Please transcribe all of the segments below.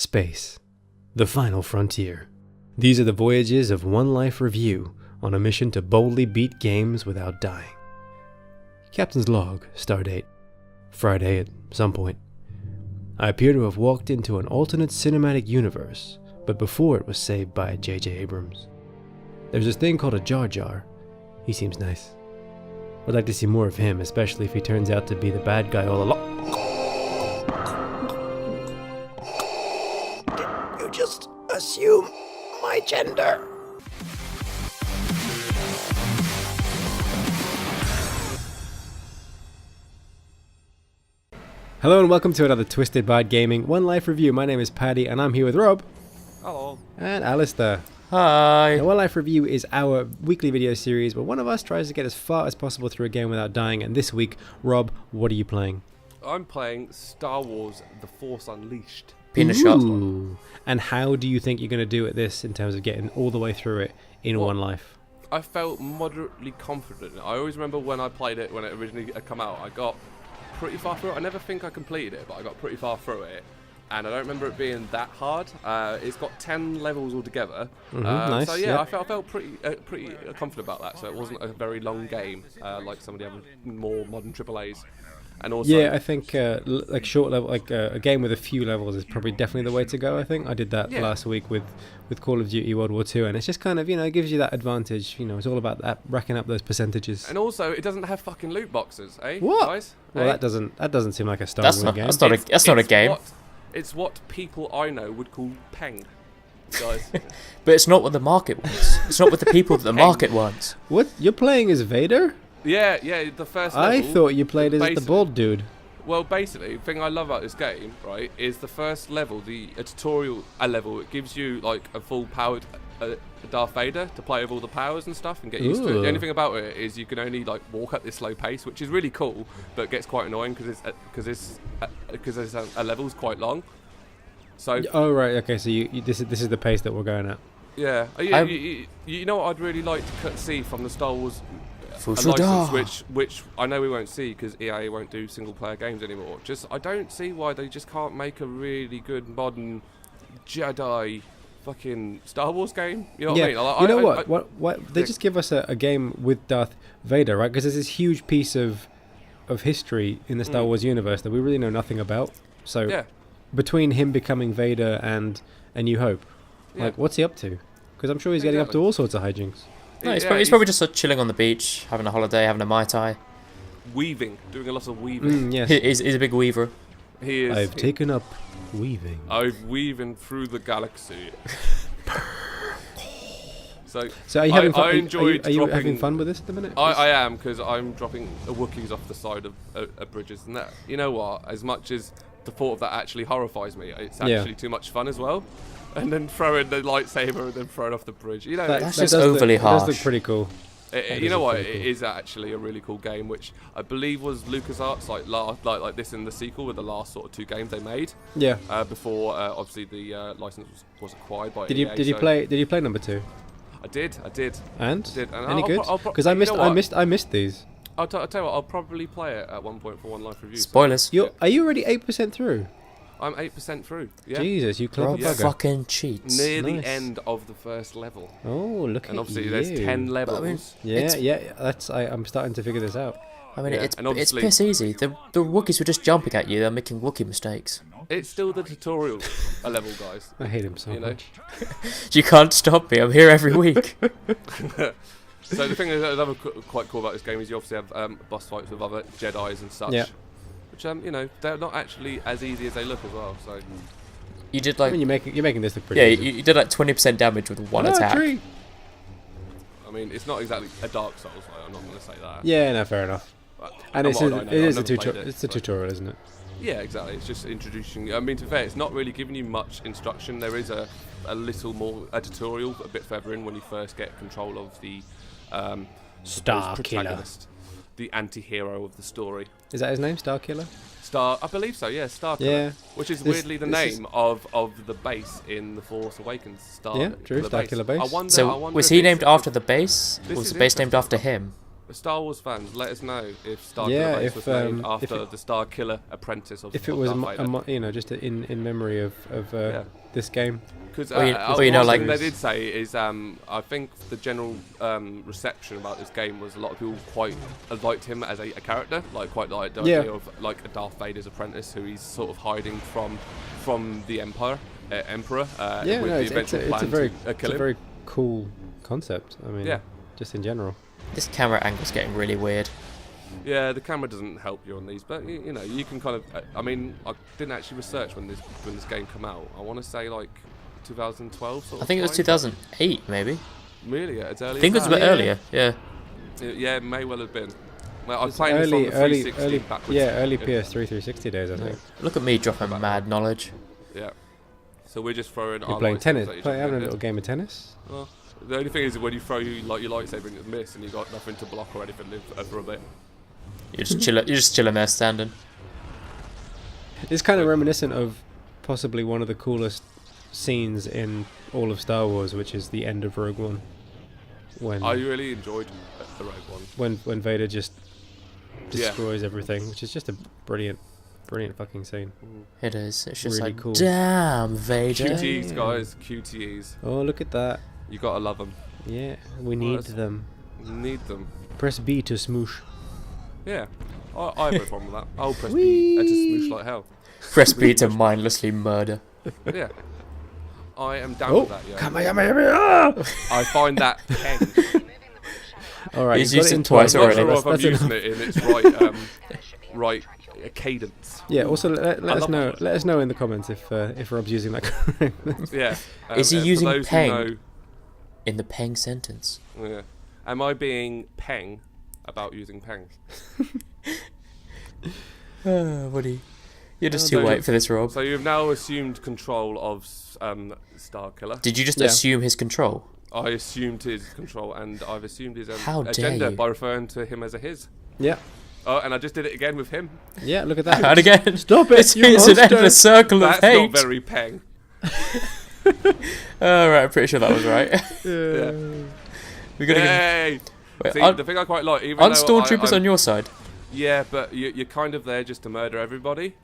Space, the final frontier. These are the voyages of One Life Review on a mission to boldly beat games without dying. Captain's log, stardate, Friday at some point. I appear to have walked into an alternate cinematic universe, but before it was saved by J.J. Abrams. There's this thing called a Jar Jar. He seems nice. I'd like to see more of him, especially if he turns out to be the bad guy all along. You just assume my gender. Hello and welcome to another Twisted Bard Gaming One Life Review. My name is Paddy and I'm here with Rob. Hello. And Alistair. Hi. Now, One Life Review is our weekly video series where one of us tries to get as far as possible through a game without dying. And this week, Rob, what are you playing? I'm playing Star Wars The Force Unleashed. Peanut shot. Ooh. And how do you think you're going to do at this in terms of getting all the way through it in one life? I felt moderately confident. I always remember when I played it, when it originally had come out, I got pretty far through it. I never think I completed it, but I got pretty far through it. And I don't remember it being that hard. It's got 10 levels altogether. Nice, so yeah, yeah. I felt pretty confident about that. So it wasn't a very long game like some of the other more modern AAAs. And also, yeah, I think like short level, like a game with a few levels is probably definitely the way to go. I think I did that last week with Call of Duty World War II, and it's just kind of, you know, it gives you that advantage. You know, it's all about that, racking up those percentages. And also, it doesn't have fucking loot boxes, eh? What? Guys? Well, eh? that doesn't seem like a Star Wars game. That's not a game. It's what people I know would call peng, guys. But it's not what the market wants. It's not what the people that the market wants. What you're playing as Vader? Yeah, the first level. I thought you played as the bald dude. Well, basically, the thing I love about this game, right, is the first level, a tutorial level. It gives you like a full powered Darth Vader to play with all the powers and stuff and get used to it. The only thing about it is you can only like walk at this slow pace, which is really cool, but it gets quite annoying because a level's quite long. So. Oh right, okay. So this is the pace that we're going at. Yeah. You know what I'd really like to see from the Star Wars. A license which I know we won't see because EA won't do single player games anymore. I don't see why they just can't make a really good modern Jedi fucking Star Wars game. You know what I mean? You know what? They just give us a game with Darth Vader, right? Because there's this huge piece of history in the Star Wars universe that we really know nothing about. So between him becoming Vader and A New Hope, like what's he up to? Because I'm sure he's getting up to all sorts of hijinks. No, he's probably just chilling on the beach, having a holiday, having a Mai Tai. Weaving, doing a lot of weaving. Yes. He's a big weaver. He is. I've taken up weaving. I've weaving through the galaxy. So are you having fun? Are you having fun with this at the minute? I am, because I'm dropping Wookiees off the side of bridges, and that, you know what? As much as the thought of that actually horrifies me, it's actually too much fun as well. And then throw in the lightsaber and then throw it off the bridge. You know, that's just overly harsh. It does look pretty cool. You know what? It is actually a really cool game, which I believe was LucasArts like this in the sequel with the last sort of two games they made. Yeah. Before obviously the license was acquired by EA. Did you play number 2? I did. And? And any good? Because I missed these. I'll tell you what. I'll probably play it at one point for One Life Review. Spoilers. Are you already 8% through? I'm 8% through. Yeah. Jesus, you clever bugger. Fucking cheats. Near the end of the first level. Oh, look at you. And obviously there's 10 levels. I'm starting to figure this out. I mean, it's piss easy. The Wookiees were just jumping at you. They're making Wookiee mistakes. It's still the tutorial level, guys. I hate him so much. You can't stop me. I'm here every week. So the thing that's quite cool about this game is you obviously have boss fights with other Jedis and such. Yeah. Which you know, they're not actually as easy as they look as well. So you did like. I mean, you're making this look pretty. Yeah, easy. You did like 20% damage with one attack. Tree. I mean, it's not exactly a Dark Souls. Like, I'm not going to say that. Yeah, no, fair enough. And it is a tutorial. It's a tutorial, isn't it? Yeah, exactly. It's just introducing. I mean, to be fair, it's not really giving you much instruction. There is a little more tutorial a bit further in when you first get control of the Star Killer, the anti-hero of the story. Is that his name, Star Killer? I believe so. Yeah, Star Killer. Yeah. Which is weirdly the name of the base in The Force Awakens. Star Killer Base. I wonder, was he named after the base, or was the base named after him? Star Wars fans, let us know if Star Yeah, Killer Base if, was named if after it- the Star Killer apprentice of If it of was, Darth Vader. you know, just in memory of Yeah. this game. Because Well, you one know, thing like- they did say is, I think the general reception about this game was a lot of people quite liked him as a character, like quite like the Yeah. idea of like a Darth Vader's apprentice who he's sort of hiding from the Emperor, with the eventual plan to kill it's a him. very cool concept. I mean, Yeah. just in general. This camera angle's getting really weird. Yeah, the camera doesn't help you on these, but you know, you can kind of. I mean, I didn't actually research when this game came out. I want to say like 2012. Sort of I think it was time. 2008, maybe. Really, yeah, it's early. I think it was a bit earlier. Yeah. Yeah, it may well have been. Well, I was It's playing this on the 360 early, backwards. yeah, early PS3 360 days, I think. Look at me dropping mad knowledge. Yeah. So we're just throwing. You're our playing tennis, lightsabers at each having a other. little game of tennis. Well, the only thing is when you throw your lightsaber and it miss and you got nothing to block or anything for a bit. You're just chilling there, standing. It's kind of reminiscent of possibly one of the coolest scenes in all of Star Wars, which is the end of Rogue One. When I really enjoyed the Rogue One. when Vader just Yeah. destroys everything, which is just a brilliant fucking scene. It is. It's just Really like, cool. damn, Vader. QTEs, guys, QTEs. Oh, look at that. You gotta love them. Yeah, we need that's- them. You need them. Press B to smoosh. Yeah. I have no problem with that. I'll press Whee! B and just smoosh like hell. Press B to mindlessly murder. Yeah. I am down Oh, with that, yeah. Kamehameha! I find that peng. All right, He's you've got used in it twice I'm not already. sure if I'm That's using enough. it in its right cadence. Yeah. Also, let us love know. that. Let us know in the comments if Rob's using that correctly. Yeah. Is he for using those who peng? know- In the peng sentence. Yeah. Am I being peng about using peng? Woody. You're just Oh, too no. white for this, Rob. So you've now assumed control of Star Killer. Did you just Yeah. assume his control? I assumed his control, and I've assumed his How dare agenda you. by referring to him as a his. Yeah. Oh, and I just did it again with him. Yeah. Look at that. And again, Stop it, It's, you it's an monster. endless circle of That's hate. not very peng. Right, I'm pretty sure that was right. Yeah. We're gonna Yay! Wait, See, aren't- the thing I quite like, even aren't though stormtroopers on your side? Yeah, but you're kind of there just to murder everybody.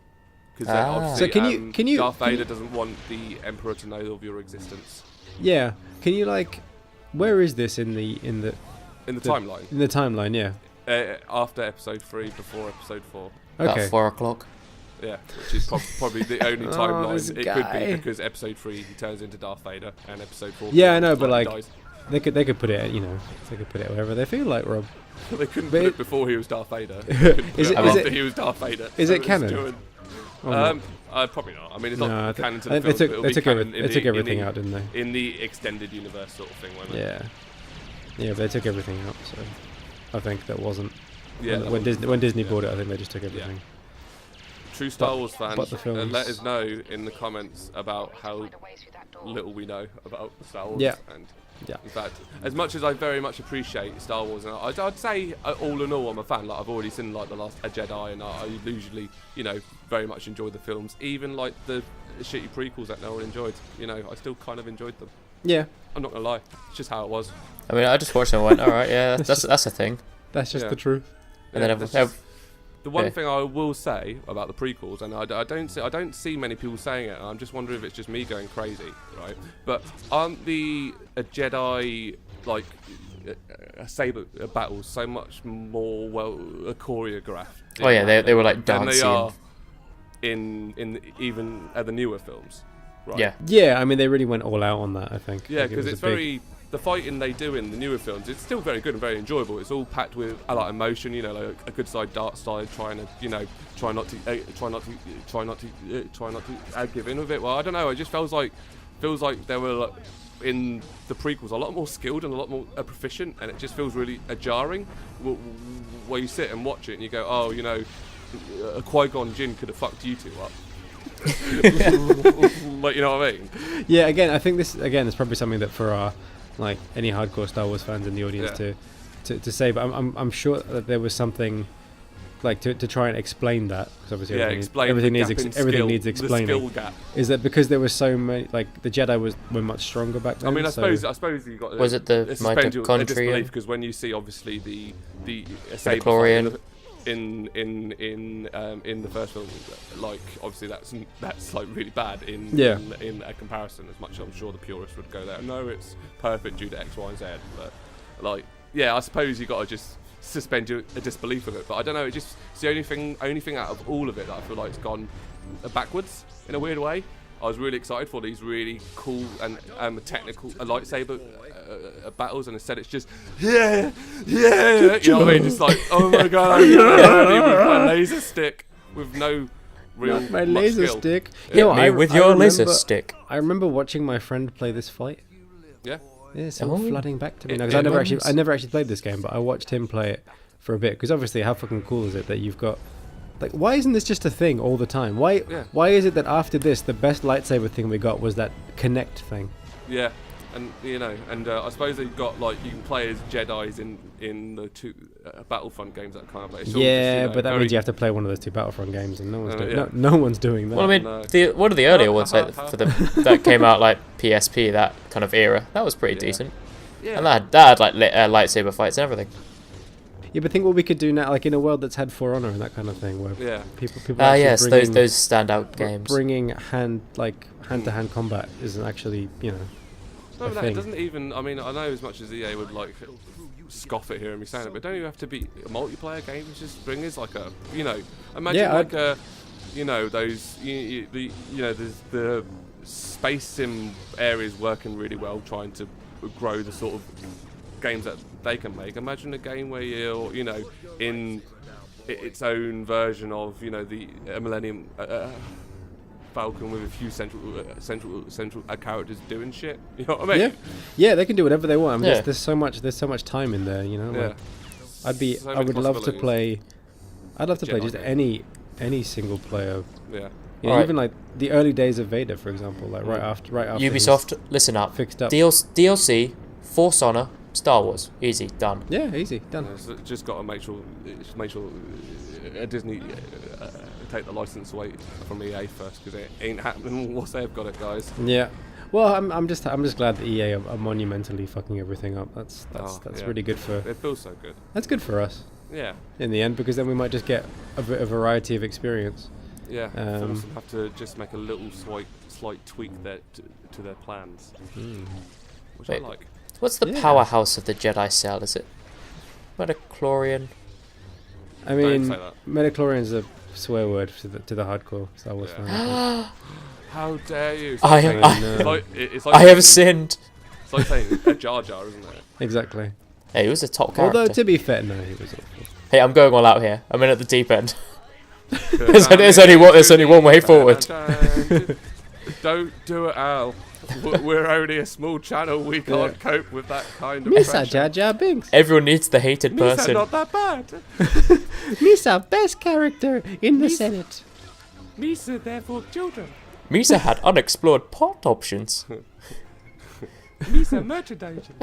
Because Ah. obviously, So can you- Darth can you- Vader doesn't want the Emperor to know of your existence. Yeah. Can you where is this in the In the The- timeline. in the timeline? Yeah. After Episode 3, before Episode 4. Okay. About 4 o'clock. Yeah, which is probably the only Oh, timeline this it could guy. be, because Episode 3 he turns into Darth Vader, and Episode 4 Yeah, I know, but he like dies. they could put it, they could put it wherever they feel like, Rob. They couldn't but put it- it before he was Darth Vader. They couldn't put Is it it- after is it- he was Darth Vader. is so it it's canon? doing- Oh, no. Probably not. I mean, it's No, not canon to the I film. think but it'll they be took canon they took everything in out, didn't they? the, in the extended universe sort of thing, won't it? Yeah. Yeah, but they took everything out, so I think that wasn't. Yeah. when Disney yeah. bought it, I think they just took everything. True Star But- Wars fans, but the films- let us know in the comments about how little we know about Star Wars. Yeah. And Yeah. in fact, as much as I very much appreciate Star Wars, and I'd say all in all I'm a fan. Like I've already seen like the last Jedi, and I usually very much enjoy the films, even like the shitty prequels that no one enjoyed. I still kind of enjoyed them. Yeah, I'm not gonna lie, it's just how it was. I mean, I just watched it and went, alright, yeah, that's a thing. that's just Yeah. the truth. And Yeah, then that's everyone, just- the one yeah. thing I will say about the prequels, and I don't see many people saying it, and I'm just wondering if it's just me going crazy, right? But aren't the Jedi saber battles so much more choreographed? Oh yeah, they were like than they dancing. are in even the newer films, right? Yeah. Yeah, I mean they really went all out on that. I think. Yeah, Like, it because was it's a big- very the fighting they do in the newer films. It's still very good and very enjoyable. It's all packed with a lot of emotion. Like a good side dark side, trying to try not to give in with it. Well, I don't know. It just feels like they were in the prequels a lot more skilled and a lot more proficient, and it just feels really jarring. Where you sit and watch it and you go, oh, a Qui-Gon Jinn could have fucked you two up. Like, you know what I mean? Yeah, again, I think this is probably something that for our any hardcore Star Wars fans in the audience Yeah. to say, but I'm sure that there was something like to try and explain that, because obviously explain everything the needs gap in everything skill, needs explaining. The skill gap. Is that because there were so many, like the Jedi were much stronger back then? I mean, I suppose you got. Was it the mitochondria? Because when you see obviously the midichlorian in the first film, like obviously that's like really bad in a comparison. As much as I'm sure the purists would go there. No, it's perfect due to X, Y, and Z. But like, I suppose you got to just suspend your disbelief with it. But I don't know. It's the only thing out of all of it that I feel like it's gone backwards in a weird way. I was really excited for these really cool and technical lightsaber battles, and instead it's just you know what I mean? Just like, oh my god, I'm ready with my laser stick with no real my laser skill. stick. With your laser stick. I remember watching my friend play this fight. Yeah, it's all flooding back to me now, because I never actually played this game, but I watched him play it for a bit. Because obviously, how fucking cool is it that you've got. Like, why isn't this just a thing all the time? Why is it that after this, the best lightsaber thing we got was that Connect thing? Yeah, and I suppose they've got, like, you can play as Jedis in the two Battlefront games that kind of play. But that means you have to play one of those two Battlefront games, and no one's doing that. Well, I mean, one of the earlier ones that came out like PSP, that kind of era, that was pretty decent. Yeah. And that had like lightsaber fights and everything. Yeah, but think what we could do now, like in a world that's had For Honor and that kind of thing, where people yes, those standout games. Bringing hand-to-hand combat isn't actually, a thing. It doesn't even. I mean, I know as much as EA would like scoff at hearing me saying it, but don't even have to be a multiplayer game. Just bring us like a, imagine those, there's the space sim areas working really well, trying to grow the sort of games that they can make. Imagine a game where you're, in its own version of, the Millennium Falcon with a few central characters doing shit. You know what I mean? Yeah, they can do whatever they want. I mean, there's so much time in there. Like, I would love to play. I'd love to play just any single player. Yeah. Even like the early days of Vader, for example, like right after Ubisoft, listen up. Fixed up. DLC, Force Honor, Star Wars, easy, done. Yeah, easy, done. Yeah, so just got to make sure Disney take the license away from EA first, because it ain't happening once they've got it, guys. Yeah. Well, I'm just glad that EA are monumentally fucking everything up. That's really good for. It feels so good. That's good for us. Yeah. In the end, because then we might just get a variety of experience. Yeah. Force them have to just make a little slight tweak to their plans, which I like. What's the powerhouse of the Jedi cell? Is it midichlorian? I mean, midichlorian is a swear word to the hardcore Star Wars fan. How dare you? I have sinned. It's like saying a Jar Jar, isn't it? Exactly. Hey, he was a top character. Although, to be fair, no, he was awful. Hey, I'm going all out here. I'm in at the deep end. There's only one way forward. Don't do it, Al. We're only a small channel. We can't cope with that kind of Misa pressure. Jar Jar Binks. Everyone needs the hated person. Misa not that bad. Misa, best character in the Senate. Misa, therefore children. Misa had unexplored plot options. Misa merchandising.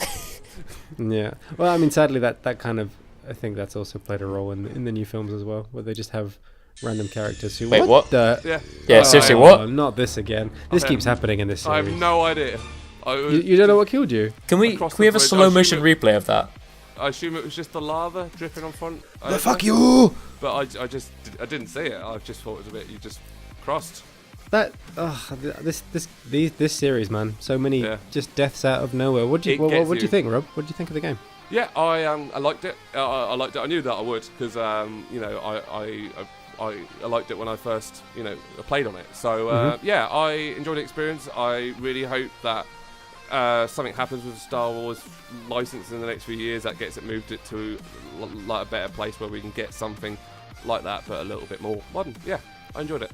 Yeah. Well, I mean, sadly, that kind of, I think that's also played a role in the new films as well, where they just have random characters who. Wait, what? Yeah, seriously, what? Not this again. This keeps happening in this series. I have no idea. You don't know what killed you? Can we have a slow motion replay of that? I assume it was just the lava dripping on front. Fuck you! But I didn't see it. I just thought it was a bit. You just crossed. This series, man. So many just deaths out of nowhere. What do you think, Rob? What do you think of the game? Yeah, I liked it. I liked it. I knew that I would, because I liked it when I first played on it. So I enjoyed the experience. I really hope that something happens with the Star Wars license in the next few years that gets it moved it to like a better place where we can get something like that, but a little bit more modern. Yeah, I enjoyed it.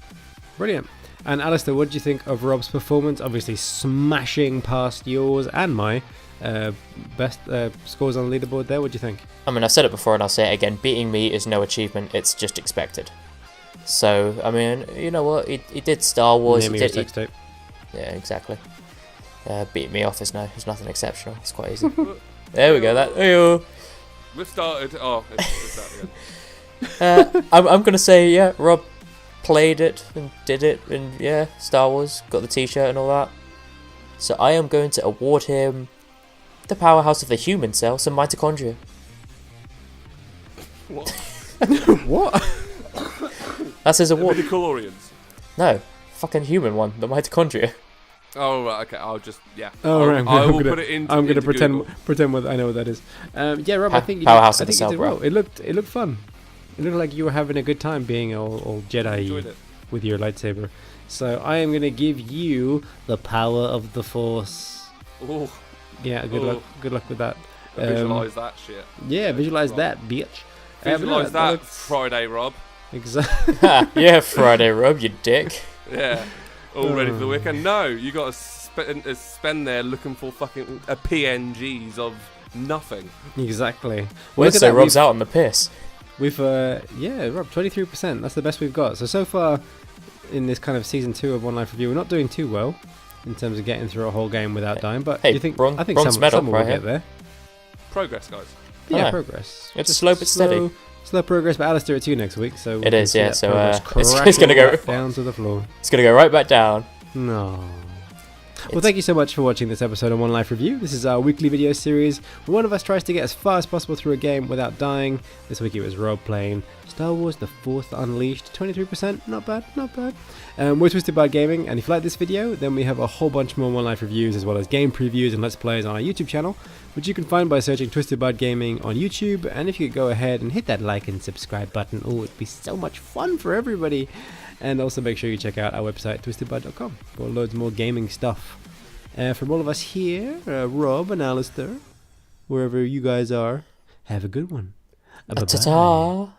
Brilliant. And Alistair, what did you think of Rob's performance? Obviously smashing past yours and my best scores on the leaderboard there. What do you think? I mean, I've said it before and I'll say it again. Beating me is no achievement. It's just expected. So, I mean, you know what? He did Star Wars. Name your sex tape. Yeah, exactly. Beating me off is nothing exceptional. It's quite easy. There we go. We've started. Oh, it's that again. I'm gonna say yeah. Rob played it and did it, and yeah, Star Wars, got the T-shirt and all that. So I am going to award him the powerhouse of the human cell, some mitochondria. What? What? That's his award. Midichlorians. No, fucking human one, the mitochondria. Oh right, okay. I'll just Oh, right. I will put it into. I'm gonna Google. pretend I know what that is. Yeah, Rob, I think you powerhouse did, of the I think cell, you did bro. well. It looked fun. It looked like you were having a good time being all Jedi Enjoyed it. with your lightsaber. So I am gonna give you the power of the Force. Ooh, Yeah, good luck. Good luck with that. visualize that shit. Yeah, visualize Rob. that, bitch. Visualize but no, that Friday, Rob. Exactly. Yeah, Friday, Rob, you dick. Yeah, all ready for the weekend. No, you got to spend there looking for fucking PNGs of nothing. Exactly. Well, so Rob's out on the piss. We've Rob, 23%. That's the best we've got. So far in this kind of season 2 of One Life Review, we're not doing too well in terms of getting through a whole game without dying. But Hey, you think bronze I think medal someone will right get here. there. Progress, guys. Yeah, Yeah. progress. It's Just slow but steady. Slow progress, but Alistair, it's you next week, so It is, see yeah. that So progress it's gonna go. crashing down to the floor. It's gonna go right back down. No. Well, thank you so much for watching this episode of One Life Review. This is our weekly video series where one of us tries to get as far as possible through a game without dying. This week it was Rob playing Star Wars The Fourth Unleashed. 23%, not bad, not bad. We're Twisted Bard Gaming, and if you like this video, then we have a whole bunch more One Life Reviews as well as game previews and Let's Plays on our YouTube channel, which you can find by searching Twisted Bard Gaming on YouTube. And if you could go ahead and hit that like and subscribe button, oh, it'd be so much fun for everybody. And also make sure you check out our website, twistedbard.com, for loads more gaming stuff. From all of us here, Rob and Alistair, wherever you guys are, have a good one. Bye-bye. Ta-ta.